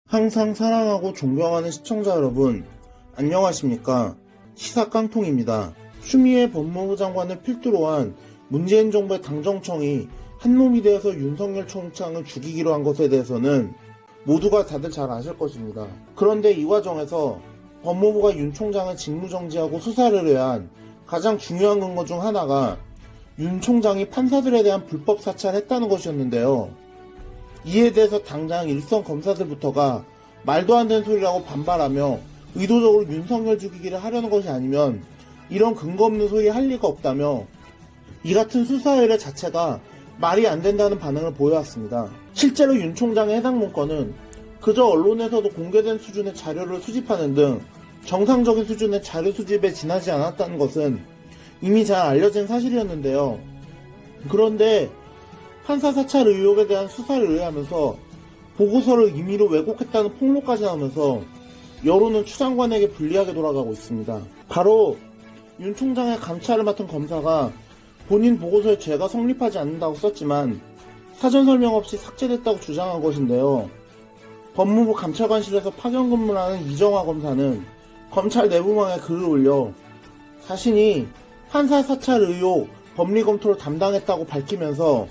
항상 사랑하고 존경하는 시청자 여러분, 안녕하십니까? 시사깡통입니다. 추미애 법무부 장관을 필두로 한 문재인 정부의 당정청이 한놈이 되어서 윤석열 총장을 죽이기로 한 것에 대해서는 모두가 다들 잘 아실 것입니다. 그런데 이 과정에서 법무부가 윤 총장을 직무정지하고 수사를 해야 한 가장 중요한 근거 중 하나가 윤 총장이 판사들에 대한 불법 사찰했다는 것이었는데요. 이에 대해서 당장 일선 검사들부터가 말도 안 되는 소리라고 반발하며 의도적으로 윤석열 죽이기를 하려는 것이 아니면 이런 근거 없는 소리 할 리가 없다며 이 같은 수사 의뢰 자체가 말이 안 된다는 반응을 보여왔습니다. 실제로 윤 총장의 해당 문건은 그저 언론에서도 공개된 수준의 자료를 수집하는 등 정상적인 수준의 자료 수집에 지나지 않았다는 것은 이미 잘 알려진 사실이었는데요. 그런데 판사 사찰 의혹에 대한 수사를 의뢰하면서 보고서를 임의로 왜곡했다는 폭로까지 나오면서 여론은 추 장관에게 불리하게 돌아가고 있습니다. 바로 윤 총장의 감찰을 맡은 검사가 본인 보고서에 죄가 성립하지 않는다고 썼지만 사전 설명 없이 삭제됐다고 주장한 것인데요. 법무부 감찰관실에서 파견 근무를 하는 이정화 검사는 검찰 내부망에 글을 올려 자신이 판사 사찰 의혹 법리 검토를 담당했다고 밝히면서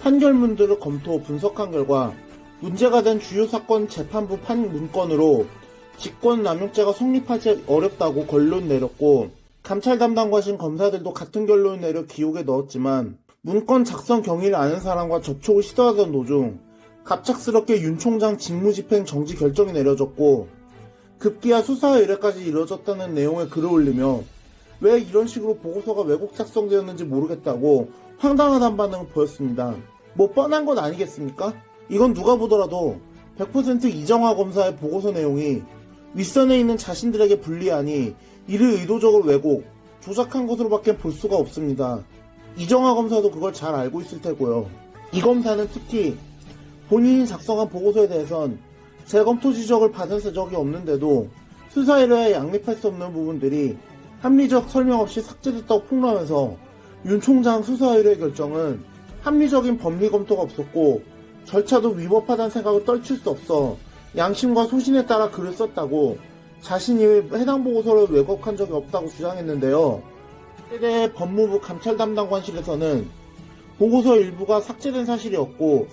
판결문들을 검토 분석한 결과 문제가 된 주요 사건 재판부 판 문건으로 직권남용죄가 성립하지 어렵다고 결론 내렸고 감찰 담당과신 검사들도 같은 결론을 내려 기록에 넣었지만 문건 작성 경위를 아는 사람과 접촉을 시도하던 도중 갑작스럽게 윤 총장 직무집행 정지 결정이 내려졌고 급기야 수사 의뢰까지 이뤄졌다는 내용의 글을 올리며 왜 이런 식으로 보고서가 왜곡 작성되었는지 모르겠다고 황당하다는 반응을 보였습니다. 뭐 뻔한 건 아니겠습니까? 이건 누가 보더라도 100% 이정화 검사의 보고서 내용이 윗선에 있는 자신들에게 불리하니 이를 의도적으로 왜곡, 조작한 것으로밖에 볼 수가 없습니다. 이정화 검사도 그걸 잘 알고 있을 테고요. 이 검사는 특히 본인이 작성한 보고서에 대해선 재검토 지적을 받은 적이 없는데도 수사 의뢰에 양립할 수 없는 부분들이 합리적 설명 없이 삭제됐다고 폭로하면서 윤 총장 수사 의뢰 결정은 합리적인 법리 검토가 없었고 절차도 위법하다는 생각을 떨칠 수 없어 양심과 소신에 따라 글을 썼다고 자신이 해당 보고서를 왜곡한 적이 없다고 주장했는데요. 이에 대해 법무부 감찰 담당관실에서는 보고서 일부가 삭제된 사실이 없고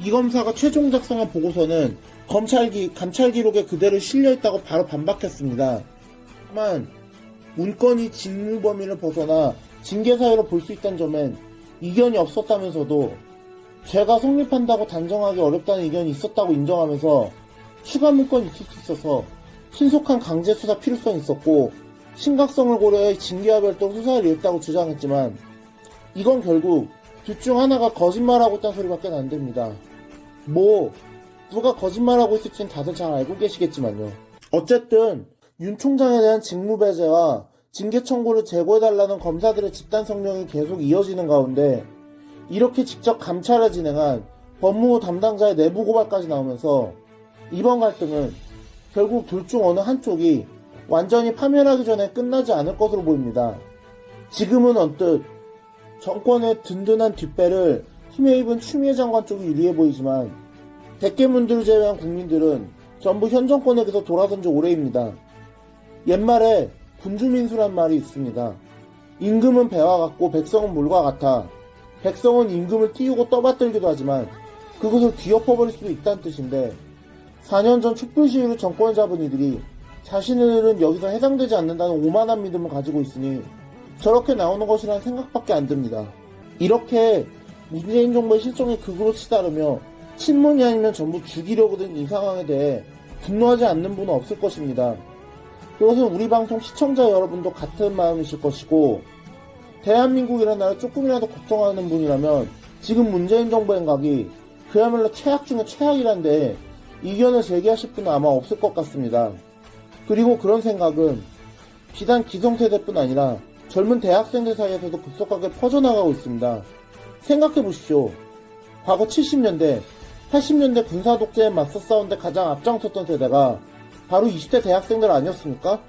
이 검사가 최종 작성한 보고서는 감찰 기록에 그대로 실려있다고 바로 반박했습니다. 하지만 문건이 직무 범위를 벗어나 징계 사유로 볼 수 있다는 점엔 이견이 없었다면서도 죄가 성립한다고 단정하기 어렵다는 의견이 있었다고 인정하면서 추가 문건이 있을 수 있어서 신속한 강제 수사 필요성이 있었고 심각성을 고려해 징계와 별도로 수사를 이했다고 주장했지만 이건 결국 둘 중 하나가 거짓말하고 있다는 소리밖에 안 됩니다. 누가 거짓말하고 있을지는 다들 잘 알고 계시겠지만요. 어쨌든 윤 총장에 대한 직무배제와 징계 청구를 제고해달라는 검사들의 집단 성명이 계속 이어지는 가운데 이렇게 직접 감찰을 진행한 법무부 담당자의 내부 고발까지 나오면서 이번 갈등은 결국 둘 중 어느 한쪽이 완전히 파멸하기 전에 끝나지 않을 것으로 보입니다. 지금은 언뜻 정권의 든든한 뒷배를 힘에 입은 추미애 장관 쪽이 유리해 보이지만 대깨문들을 제외한 국민들은 전부 현 정권에게서 돌아선 지 오래입니다. 옛말에 군주민수란 말이 있습니다. 임금은 배와 같고 백성은 물과 같아. 백성은 임금을 띄우고 떠받들기도 하지만 그것을 뒤엎어버릴 수도 있다는 뜻인데 4년 전 촛불 시위로 정권을 잡은 이들이 자신들은 여기서 해당되지 않는다는 오만한 믿음을 가지고 있으니 저렇게 나오는 것이라는 생각밖에 안 듭니다. 이렇게 문재인 정부의 실정에 극으로 치달으며 친문이 아니면 전부 죽이려고 든 이 상황에 대해 분노하지 않는 분은 없을 것입니다. 그것은 우리 방송 시청자 여러분도 같은 마음이실 것이고 대한민국이라는 나라를 조금이라도 걱정하는 분이라면 지금 문재인 정부 행각이 그야말로 최악 중에 최악이란데 이견을 제기하실 분은 아마 없을 것 같습니다. 그리고 그런 생각은 비단 기성세대뿐 아니라 젊은 대학생들 사이에서도 급속하게 퍼져나가고 있습니다. 생각해보십시오. 과거 70년대, 80년대 군사독재에 맞서 싸운데 가장 앞장섰던 세대가 바로 20대 대학생들 아니었습니까?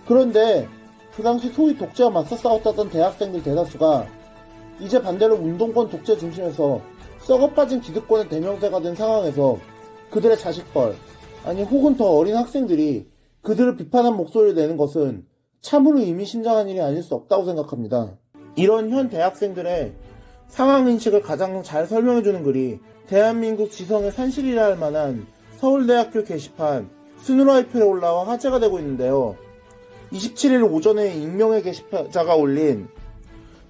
그런데 그 당시 소위 독재와 맞서 싸웠다던 대학생들 대다수가 이제 반대로 운동권 독재 중심에서 썩어빠진 기득권의 대명사가 된 상황에서 그들의 자식뻘, 아니 혹은 더 어린 학생들이 그들을 비판한 목소리를 내는 것은 참으로 의미심장한 일이 아닐 수 없다고 생각합니다. 이런 현 대학생들의 상황인식을 가장 잘 설명해주는 글이 대한민국 지성의 산실이라 할 만한 서울대학교 게시판 스누라이플에 올라와 화제가 되고 있는데요. 27일 오전에 익명의 게시자가 올린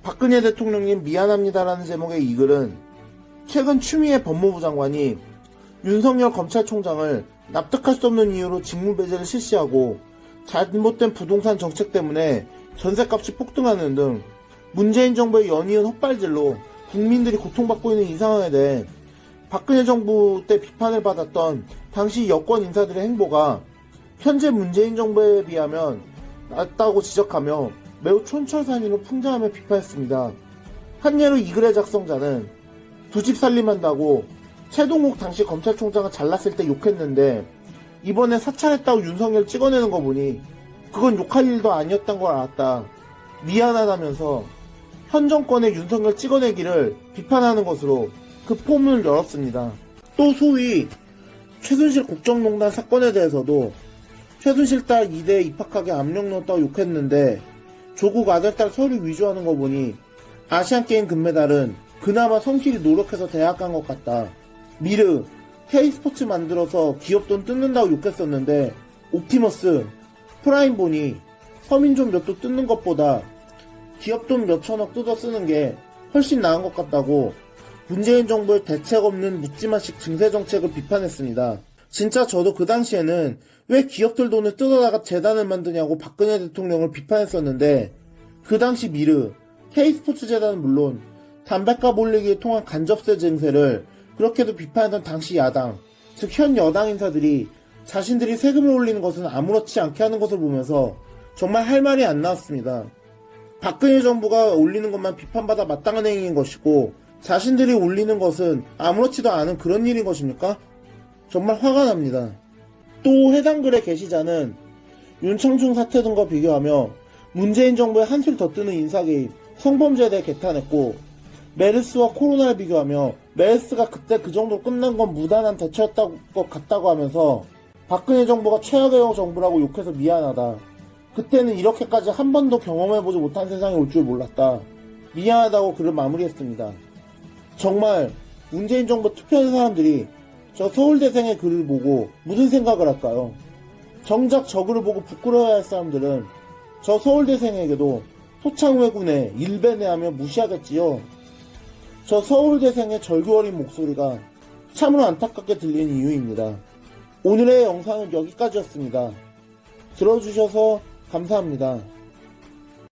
박근혜 대통령님 미안합니다라는 제목의 이 글은 최근 추미애 법무부 장관이 윤석열 검찰총장을 납득할 수 없는 이유로 직무배제를 실시하고 잘못된 부동산 정책 때문에 전셋값이 폭등하는 등 문재인 정부의 연이은 헛발질로 국민들이 고통받고 있는 이 상황에 대해 박근혜 정부 때 비판을 받았던 당시 여권 인사들의 행보가 현재 문재인 정부에 비하면 낮다고 지적하며 매우 촌철살인으로 풍자하며 비판했습니다. 한 예로 이 글의 작성자는 두 집 살림한다고 최동욱 당시 검찰총장을 잘랐을 때 욕했는데 이번에 사찰했다고 윤석열 찍어내는 거 보니 그건 욕할 일도 아니었던 걸 알았다. 미안하다면서 현 정권의 윤석열 찍어내기를 비판하는 것으로 그 포문을 열었습니다. 또 소위 최순실 국정농단 사건에 대해서도 최순실 딸 이대에 입학하게 압력 넣었다고 욕했는데 조국 아들딸 서류 위조하는 거 보니 아시안게임 금메달은 그나마 성실히 노력해서 대학 간 것 같다. 미르 K스포츠 만들어서 기업 돈 뜯는다고 욕했었는데 옵티머스 프라임 보니 서민좀 몇 도 뜯는 것보다 기업 돈 몇천억 뜯어 쓰는 게 훨씬 나은 것 같다고 문재인 정부의 대책 없는 묻지마식 증세 정책을 비판했습니다. 진짜 저도 그 당시에는 왜 기업들 돈을 뜯어다가 재단을 만드냐고 박근혜 대통령을 비판했었는데 그 당시 미르, K스포츠 재단은 물론 담배값 올리기에 통한 간접세 증세를 그렇게도 비판했던 당시 야당, 즉 현 여당 인사들이 자신들이 세금을 올리는 것은 아무렇지 않게 하는 것을 보면서 정말 할 말이 안 나왔습니다. 박근혜 정부가 올리는 것만 비판받아 마땅한 행위인 것이고 자신들이 올리는 것은 아무렇지도 않은 그런 일인 것입니까? 정말 화가 납니다. 또 해당 글의 게시자는 윤청중 사태 등과 비교하며 문재인 정부의 한술 더 뜨는 인사개입, 성범죄에 대해 개탄했고 메르스와 코로나를 비교하며 메르스가 그때 그 정도로 끝난 건 무단한 대처였던 것 같다고 하면서 박근혜 정부가 최악의 정부라고 욕해서 미안하다. 그때는 이렇게까지 한 번도 경험해보지 못한 세상이 올 줄 몰랐다. 미안하다고 글을 마무리했습니다. 정말 문재인 정부 투표한 사람들이 저 서울대생의 글을 보고 무슨 생각을 할까요? 정작 저 글을 보고 부끄러워할 사람들은 저 서울대생에게도 소창회군에 일배내하며 무시하겠지요. 저 서울대생의 절규어린 목소리가 참으로 안타깝게 들리는 이유입니다. 오늘의 영상은 여기까지였습니다. 들어주셔서 감사합니다.